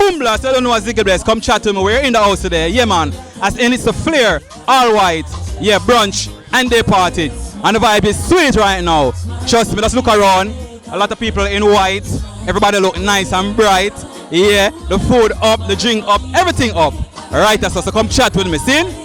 Boom Blast, I don't know what Ziggie Bless. Come chat to me. We're in the house today. Yeah, man. And it's a Flair, all white. Yeah, brunch and day party. And the vibe is sweet right now. Trust me, just look around. A lot of people in white. Everybody look nice and bright. Yeah, the food up, the drink up, everything up. Alright, so come chat with me. See?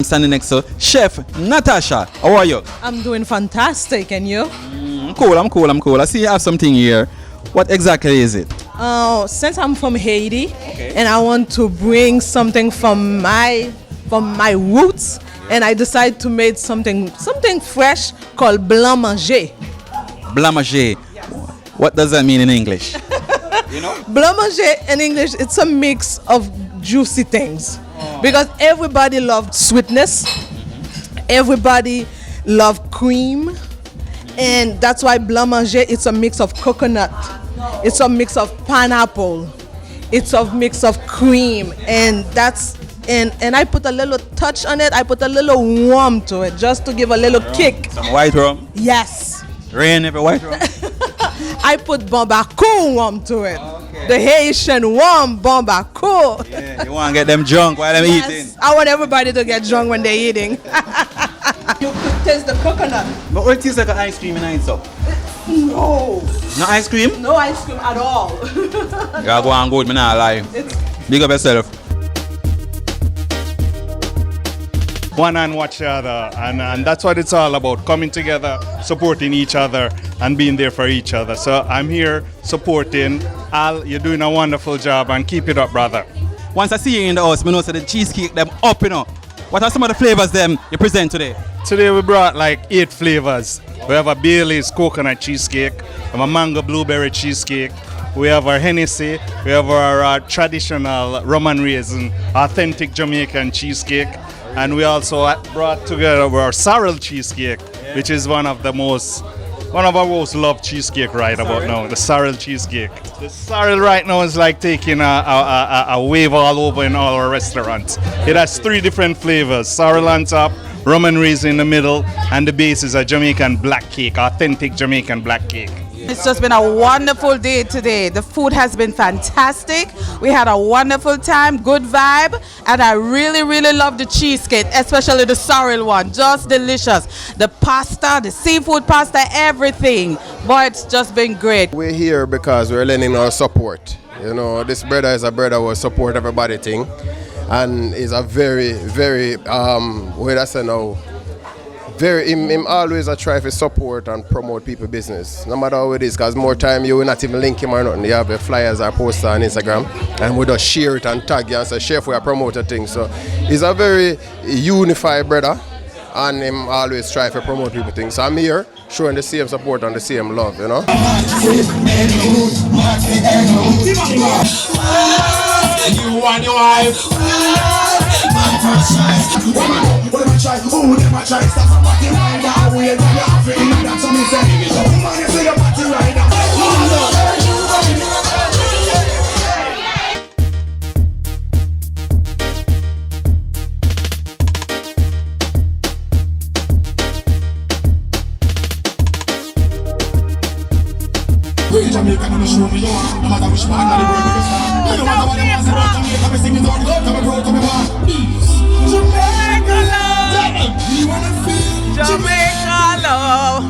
Standing next to Chef Natasha. How are you? I'm doing fantastic, and you? I'm cool. I see you have something here. What exactly is it? Since I'm from Haiti, and I want to bring something from my roots, and I decided to make something fresh called blanc manger. Blanc manger. What does that mean in English? You know? Blanc manger in English, it's a mix of juicy things. Because everybody loves sweetness, everybody loves cream, and that's why blanc manger, it's a mix of coconut, it's a mix of pineapple, it's a mix of cream, and I put a little touch on it. I put a little rum to it just to give a little kick. Some white rum? Yes. Rain every white rum? I put Bambaku rum to it. Okay. The Haitian rum, Bambaku. Yeah, you want to get them drunk while they're eating? I want everybody to get drunk when they're eating. You could taste the coconut. But what tastes like an ice cream in inside? No. No ice cream? No ice cream at all. You gotta go and go with me now, lie. Big up yourself. One and watch the other, and that's what it's all about, coming together, supporting each other and being there for each other. So I'm here supporting Al. You're doing a wonderful job, and keep it up, brother. Once I see you in the house, I know the cheesecake them up, you know. What are some of the flavors them you present today? Today we brought like 8 flavors. We have a Bailey's coconut cheesecake, we have a mango blueberry cheesecake, we have our Hennessy, we have our traditional rum and raisin, authentic Jamaican cheesecake. And we also brought together our sorrel cheesecake, which is one of our most loved cheesecake right about now, the sorrel cheesecake. The sorrel right now is like taking a wave all over in all our restaurants. It has 3 different flavors: sorrel on top, rum and raisin in the middle, and the base is a Jamaican black cake, authentic Jamaican black cake. It's just been a wonderful day today. The food has been fantastic. We had a wonderful time, good vibe, and I really, really love the cheesecake, especially the sorrel one. Just delicious. The pasta, the seafood pasta, everything. Boy, it's just been great. We're here because we're lending our support. You know, this brother is a brother who will support everybody thing, and is a very, very him always a try to support and promote people business, no matter how it is, because more time you will not even link him or nothing. You have the flyers or poster on Instagram, and we just share it and tag you and say, Chef, we are promoting things. So he's a very unified brother, and him always try to promote people things. So I'm here showing the same support and the same love, you know. You and your wife. Jamaican on the show me on. No matter which man that the world will start. No matter what they want to say about Jamaica, me sing it all the time. Come and grow, come and walk. Jamaica love. You wanna feel Jamaica love.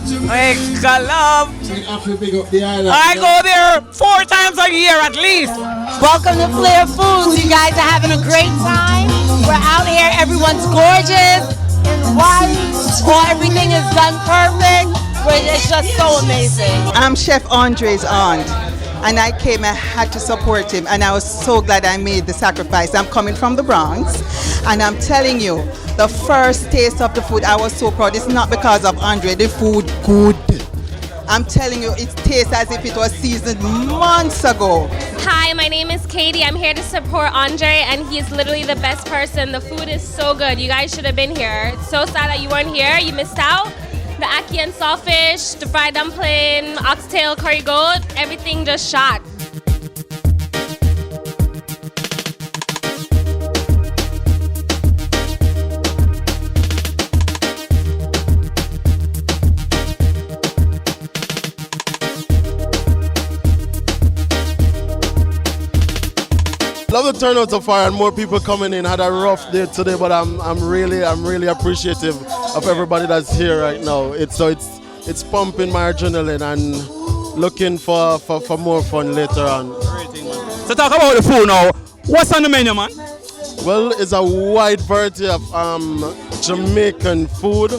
Jamaica love. I go there 4 times a year at least. Welcome to Flair Foods. You guys are having a great time. We're out here. Everyone's gorgeous. White, everything is done perfect. It's just so amazing. I'm Chef Andre's aunt, and I came and had to support him, and I was so glad I made the sacrifice. I'm coming from the Bronx, and I'm telling you, the first taste of the food, I was so proud. It's not because of Andre. The food good. I'm telling you, it tastes as if it was seasoned months ago. Hi, my name is Katie. I'm here to support Andre, and he is literally the best person. The food is so good. You guys should have been here. It's so sad that you weren't here. You missed out. The ackee and saltfish, the fried dumpling, oxtail, curry goat, everything just shot. Love the turnout so far and more people coming in. Had a rough day today, but I'm really appreciative of everybody that's here right now. It's pumping my adrenaline and looking for more fun later on. So talk about the food now. What's on the menu, man? Well, it's a wide variety of Jamaican food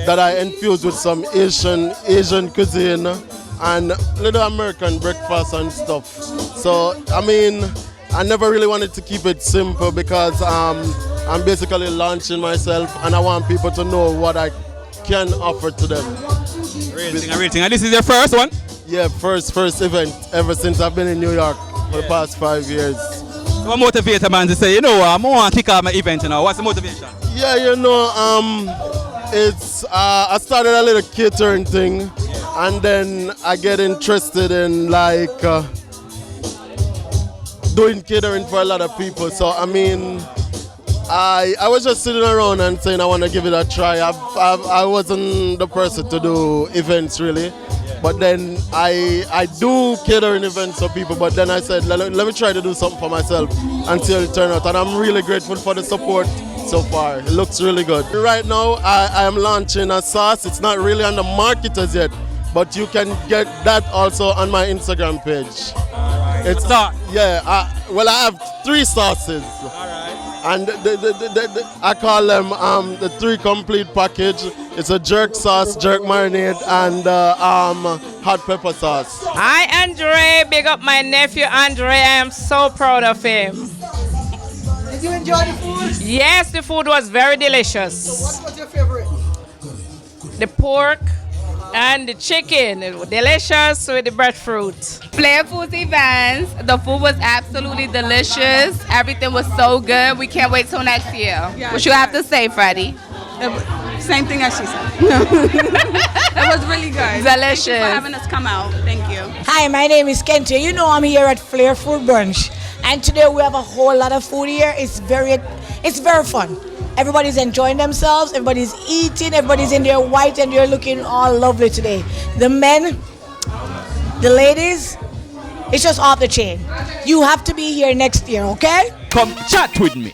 that I infuse with some Asian cuisine and little American breakfast and stuff. So I mean, I never really wanted to keep it simple because I'm basically launching myself and I want people to know what I can offer to them. Real thing. And this is your first one? Yeah, first event ever since I've been in New York for the past 5 years. What motivated man to say, you know, I want to kick off my event, you know? What's the motivation? Yeah, you know, it's I started a little catering thing and then I get interested in like doing catering for a lot of people. So I mean, I was just sitting around and saying I want to give it a try. I wasn't the person to do events really, but then I do catering events for people. But then I said let me try to do something for myself and see how it turned out. And I'm really grateful for the support so far. It looks really good. Right now I am launching a sauce. It's not really on the market as yet, but you can get that also on my Instagram page. It's well, I have 3 sauces. And I call them the 3 complete package. It's a jerk sauce, jerk marinade, and hot pepper sauce. Hi, Andre. Big up my nephew, Andre. I am so proud of him. Did you enjoy the food? Yes, the food was very delicious. So what was your favorite? The pork and the chicken, delicious with the breadfruit. Flair Foods events, the food was absolutely delicious. Everything was so good. We can't wait till next year. Yeah, what you have to say, Freddie? Same thing as she said. It was really good. Delicious. Thank you for having us come out. Thank you. Hi, my name is Kente. You know I'm here at Flair Food Brunch, and today we have a whole lot of food here. It's very fun. Everybody's enjoying themselves, everybody's eating, everybody's in their white and they're looking all lovely today. The men, the ladies, it's just off the chain. You have to be here next year, okay? Come chat with me.